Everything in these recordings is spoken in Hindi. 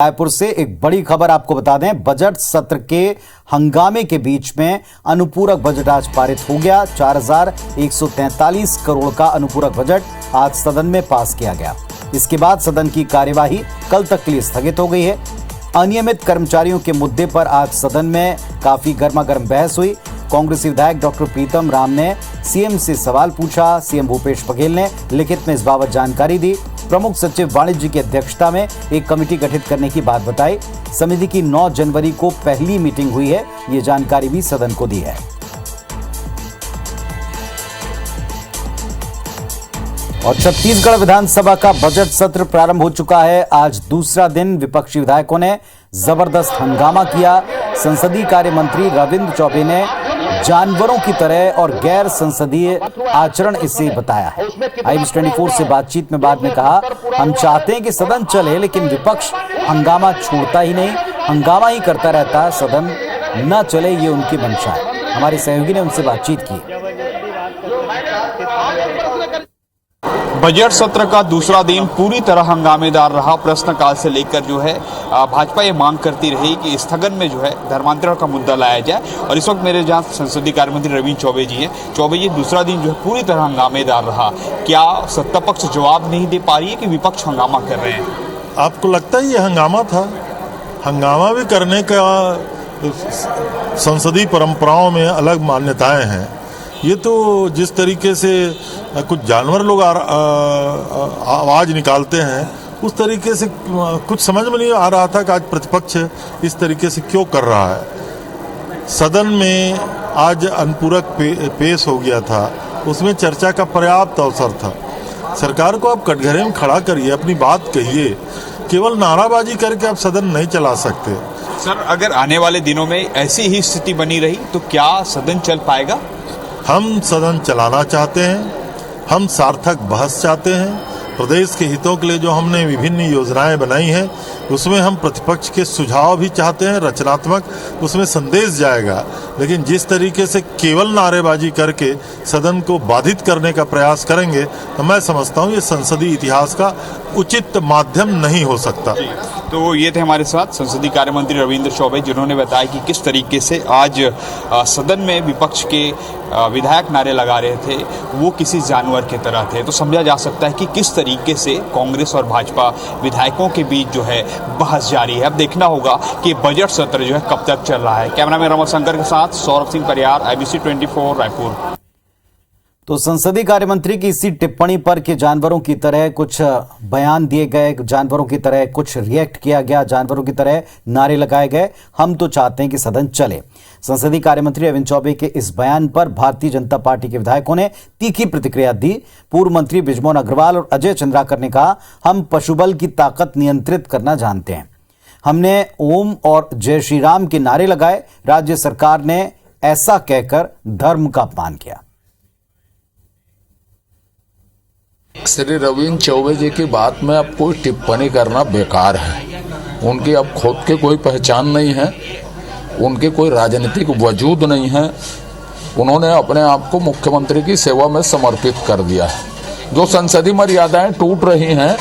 रायपुर से एक बड़ी खबर आपको बता दें। बजट सत्र के हंगामे के बीच में अनुपूरक बजट आज पारित हो गया। 4143 करोड़ का अनुपूरक बजट आज सदन में पास किया गया। इसके बाद सदन की कार्यवाही कल तक के लिए स्थगित हो गई है। अनियमित कर्मचारियों के मुद्दे पर आज सदन में काफी गर्मागर्म बहस हुई। कांग्रेसी विधायक डॉक्टर प्रीतम राम ने सीएम से सवाल पूछा। सीएम भूपेश बघेल ने लिखित में इस बाबत जानकारी दी। प्रमुख सचिव वाणिज्य की अध्यक्षता में एक कमेटी गठित करने की बात बताई। समिति की 9 जनवरी को पहली मीटिंग हुई है। ये जानकारी भी सदन को दी है। और छत्तीसगढ़ विधानसभा का बजट सत्र प्रारंभ हो चुका है। आज दूसरा दिन विपक्षी विधायकों ने जबरदस्त हंगामा किया। संसदीय कार्य मंत्री रविंद्र चौबे ने जानवरों की तरह और गैर संसदीय आचरण इसे बताया है। IBS24 से बातचीत में बाद में कहा, हम चाहते हैं कि सदन चले, लेकिन विपक्ष हंगामा छोड़ता ही नहीं, हंगामा ही करता रहता है। सदन न चले ये उनकी मंशा है। हमारे सहयोगी ने उनसे बातचीत की। बजट सत्र का दूसरा दिन पूरी तरह हंगामेदार रहा। प्रश्नकाल से लेकर जो है भाजपा ये मांग करती रही कि स्थगन में जो है धर्मांतरण का मुद्दा लाया जाए। और इस वक्त मेरे जहाँ संसदीय कार्य मंत्री रविंद्र चौबे जी हैं। चौबे जी, दूसरा दिन जो है पूरी तरह हंगामेदार रहा। क्या सत्ता पक्ष जवाब नहीं दे पा रही है कि विपक्ष हंगामा कर रहे हैं? आपको लगता है ये हंगामा था? हंगामा भी करने का संसदीय परंपराओं में अलग मान्यताएं हैं। ये तो जिस तरीके से कुछ जानवर लोग आवाज़ निकालते हैं, उस तरीके से कुछ समझ में नहीं आ रहा था कि आज प्रतिपक्ष इस तरीके से क्यों कर रहा है। सदन में आज अनुपूरक पेश हो गया था, उसमें चर्चा का पर्याप्त अवसर था। सरकार को आप कटघरे में खड़ा करिए, अपनी बात कहिए। केवल नाराबाजी करके आप सदन नहीं चला सकते। सर, अगर आने वाले दिनों में ऐसी ही स्थिति बनी रही तो क्या सदन चल पाएगा? हम सदन चलाना चाहते हैं, हम सार्थक बहस चाहते हैं। प्रदेश के हितों के लिए जो हमने विभिन्न योजनाएं बनाई हैं, उसमें हम प्रतिपक्ष के सुझाव भी चाहते हैं, रचनात्मक उसमें संदेश जाएगा। लेकिन जिस तरीके से केवल नारेबाजी करके सदन को बाधित करने का प्रयास करेंगे, तो मैं समझता हूं ये संसदीय इतिहास का उचित माध्यम नहीं हो सकता। तो ये थे हमारे साथ संसदीय कार्य मंत्री रविंद्र चौबे, जिन्होंने बताया कि किस तरीके से आज सदन में विपक्ष के विधायक नारे लगा रहे थे, वो किसी जानवर की तरह थे। तो समझा जा सकता है कि किस तरीके से कांग्रेस और भाजपा विधायकों के बीच जो है बहस जारी है। अब देखना होगा कि बजट सत्र जो है कब तक चल रहा है। कैमरामैन रमन शंकर के साथ सौरभ सिंह परियार, IBC24 रायपुर। तो संसदीय कार्य मंत्री की इसी टिप्पणी पर कि जानवरों की तरह कुछ बयान दिए गए, जानवरों की तरह कुछ रिएक्ट किया गया, जानवरों की तरह नारे लगाए गए। हम तो चाहते हैं कि सदन चले। संसदीय कार्य मंत्री रविंद्र चौबे के इस बयान पर भारतीय जनता पार्टी के विधायकों ने तीखी प्रतिक्रिया दी। पूर्व मंत्री बृजमोहन अग्रवाल और अजय चंद्राकर ने कहा, हम पशुबल की ताकत नियंत्रित करना जानते हैं। हमने ओम और जय श्री राम के नारे लगाए। राज्य सरकार ने ऐसा कहकर धर्म का अपमान किया। श्री रविंद्र चौबे जी की बात में अब कोई टिप्पणी करना बेकार है। उनकी अब खुद की कोई पहचान नहीं है, उनके कोई राजनीतिक वजूद नहीं है। उन्होंने अपने आप को मुख्यमंत्री की सेवा में समर्पित कर दिया है। जो संसदीय मर्यादाएं टूट रही हैं,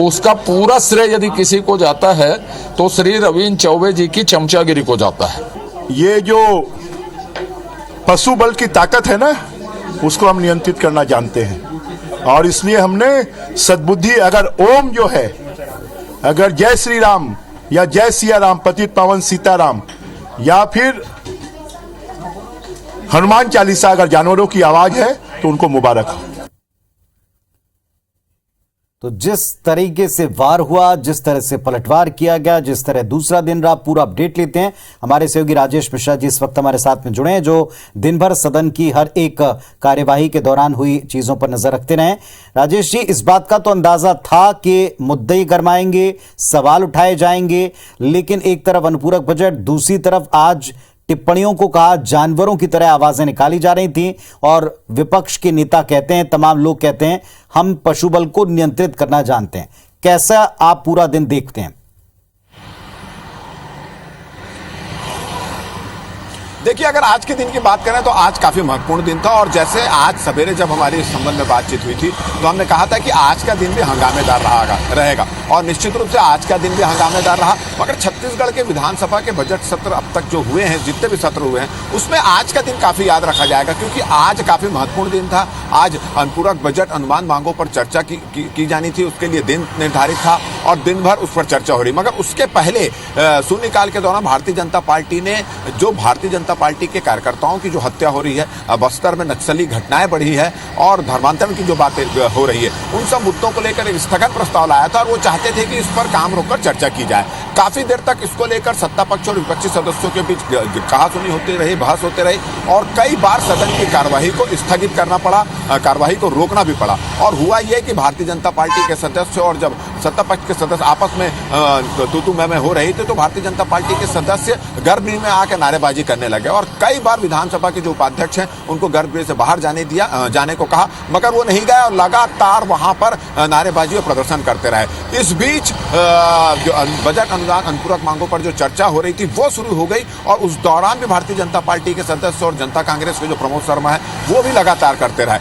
उसका पूरा श्रेय यदि किसी को जाता है तो श्री रविंद्र चौबे जी की चमचागिरी को जाता है। ये जो पशु बल की ताकत है ना, उसको हम नियंत्रित करना जानते हैं। और इसलिए हमने सद्बुद्धि, अगर ओम जो है, अगर जय श्री राम या जय सिया राम, पतित पावन सीताराम, या फिर हनुमान चालीसा अगर जानवरों की आवाज है तो उनको मुबारक हो। तो जिस तरीके से वार हुआ, जिस तरह से पलटवार किया गया, जिस तरह दूसरा दिन रहा, पूरा अपडेट लेते हैं। हमारे सहयोगी राजेश मिश्रा जी इस वक्त हमारे साथ में जुड़े हैं, जो दिन भर सदन की हर एक कार्यवाही के दौरान हुई चीजों पर नजर रखते रहे। राजेश जी, इस बात का तो अंदाजा था कि मुद्दे गरमाएंगे, सवाल उठाए जाएंगे, लेकिन एक तरफ अनुपूरक बजट, दूसरी तरफ आज टिप्पणियों को कहा जानवरों की तरह आवाजें निकाली जा रही थी। और विपक्ष के नेता कहते हैं, तमाम लोग कहते हैं, हम पशुबल को नियंत्रित करना जानते हैं। कैसा आप पूरा दिन देखते हैं? देखिए, अगर आज के दिन की बात करें तो आज काफी महत्वपूर्ण दिन था और जैसे आज सवेरे जब हमारी इस संबंध में बातचीत हुई थी तो हमने कहा था कि आज का दिन भी हंगामेदार रहेगा और निश्चित रूप से आज का दिन भी हंगामेदार रहा। मगर छत्तीसगढ़ के विधानसभा के बजट सत्र अब तक जो हुए हैं, जितने भी सत्र हुए हैं, उसमें आज का दिन काफी याद रखा जाएगा क्योंकि आज काफी महत्वपूर्ण दिन था। आज अनुपूरक बजट अनुमान मांगों पर चर्चा की जानी थी, उसके लिए दिन निर्धारित था और दिन भर उस पर चर्चा हो रही। मगर उसके पहले शून्यकाल के दौरान भारतीय जनता पार्टी ने जो भारतीय जनता पार्टी के कार्यकर्ताओं की जो हत्या हो रही है, बस्तर में नक्सली घटनाएं बढ़ी है और धर्मांतरण की जो बातें हो रही है, उन सब मुद्दों को लेकर एक स्थगन प्रस्ताव लाया था और वो चाहते थे कि इस पर काम रोककर चर्चा की जाए। काफी देर तक इसको लेकर सत्ता पक्ष और विपक्षी सदस्यों के बीच कहासुनी होती रही, बहस होते रही और कई बार सदन की कार्यवाही को स्थगित करना पड़ा, कार्यवाही को रोकना भी पड़ा। और हुआ यह कि भारतीय जनता पार्टी के सदस्य और जब सत्ता पक्ष के सदस्य आपस में तू मैं हो रही थी तो भारतीय जनता पार्टी के सदस्य गर्भगृह में आकर नारेबाजी करने लगे और कई बार विधानसभा के जो उपाध्यक्ष हैं उनको गर्भगृह से बाहर जाने को कहा, मगर वो नहीं गए और लगातार वहां पर नारेबाजी और प्रदर्शन करते रहे। इस बीच जो बजट अनुदान अनुपूरक मांगों पर जो चर्चा हो रही थी वो शुरू हो गई और उस दौरान भी भारतीय जनता पार्टी के सदस्य और जनता कांग्रेस के जो प्रमोद शर्मा है वो भी लगातार करते रहे।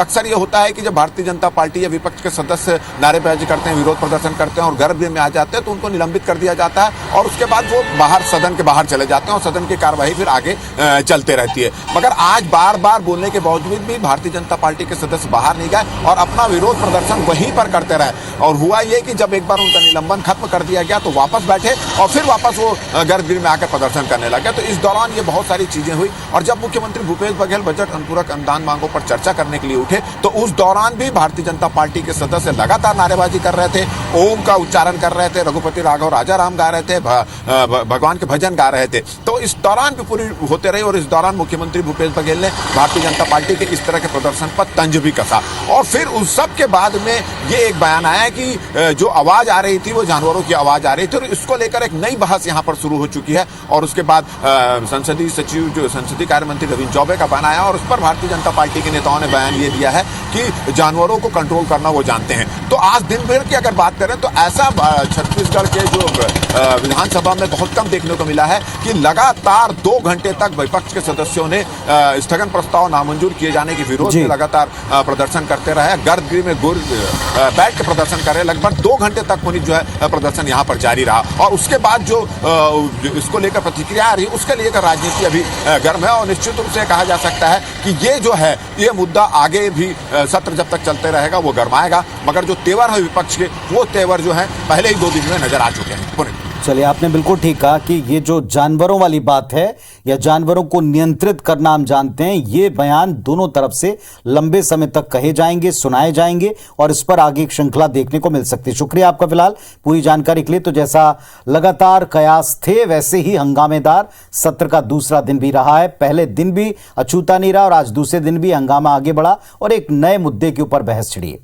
अक्सर ये होता है कि जब भारतीय जनता पार्टी या विपक्ष के सदस्य नारेबाजी करते हैं, विरोध प्रदर्शन करते हैं और गर्भगृह में आ जाते हैं तो उनको निलंबित कर दिया जाता है और उसके बाद वो बाहर सदन के बाहर चले जाते हैं और सदन की कार्यवाही फिर आगे चलते रहती है। मगर आज बार बार बोलने के बावजूद भी भारतीय जनता पार्टी के सदस्य बाहर नहीं गए और अपना विरोध प्रदर्शन वहीं पर करते रहे और हुआ ये कि जब एक बार उनका निलंबन खत्म कर दिया गया तो वापस बैठे और फिर वापस वो गर्भगृह में आकर प्रदर्शन करने लगे। तो इस दौरान ये बहुत सारी चीजें हुई और जब मुख्यमंत्री भूपेश बघेल बजट अनुपूरक अनुदान मांगों पर चर्चा करने के लिए उठे तो उस दौरान भी भारतीय जनता पार्टी के सदस्य लगातार नारेबाजी कर रहे थे, ओम का उच्चारण कर रहे थे, रघुपति राघव राजाराम गा रहे थे, भगवान के भजन गा रहे थे। तो इस दौरान भी पूरी होते रहे और इस दौरान मुख्यमंत्री भूपेश बघेल ने भारतीय जनता पार्टी के इस तरह के प्रदर्शन पर तंज भी कसा और फिर उस सब के बाद में ये एक बयान आया कि जो आवाज आ रही थी वो जानवरों की आवाज आ रही थी और इसको लेकर एक नई बहस यहाँ पर शुरू हो चुकी है और उसके बाद संसदीय सचिव जो संसदीय कार्य मंत्री रविंद्र चौबे का बयान आया और उस पर भारतीय जनता पार्टी के नेताओं ने बयान ये दिया है कि जानवरों को कंट्रोल करना वो जानते हैं। तो आज दिन भर की अगर बात करें तो ऐसा छत्तीसगढ़ के जो विधानसभा में बहुत कम देखने को मिला है कि लगातार 2 घंटे तक विपक्ष के सदस्यों ने स्थगन प्रस्ताव नामंजूर किए जाने के विरोध में लगातार प्रदर्शन करते रहे, गर्भगृह में बैठ के प्रदर्शन कर रहे। लगभग 2 घंटे तक पुनित जो है प्रदर्शन यहाँ पर जारी रहा और उसके बाद जो इसको लेकर प्रतिक्रिया आ रही उसके लेकर राजनीति अभी गर्म है और निश्चित रूप से कहा जा सकता है कि ये जो है ये मुद्दा आगे भी सत्र जब तक चलते रहेगा वो गरमाएगा। मगर जो तेवर है विपक्ष के वो तेवर जो है पहले ही 2 दिन में नजर आ चुके हैं। चलिए, आपने बिल्कुल ठीक कहा कि ये जो जानवरों वाली बात है या जानवरों को नियंत्रित करना हम जानते हैं, ये बयान दोनों तरफ से लंबे समय तक कहे जाएंगे, सुनाए जाएंगे और इस पर आगे एक श्रृंखला देखने को मिल सकती है। शुक्रिया आपका फिलहाल पूरी जानकारी के लिए। तो जैसा लगातार कयास थे वैसे ही हंगामेदार सत्र का दूसरा दिन भी रहा है। पहले दिन भी अछूता नहीं रहा और आज दूसरे दिन भी हंगामा आगे बढ़ा और एक नए मुद्दे के ऊपर बहस छिड़ी है।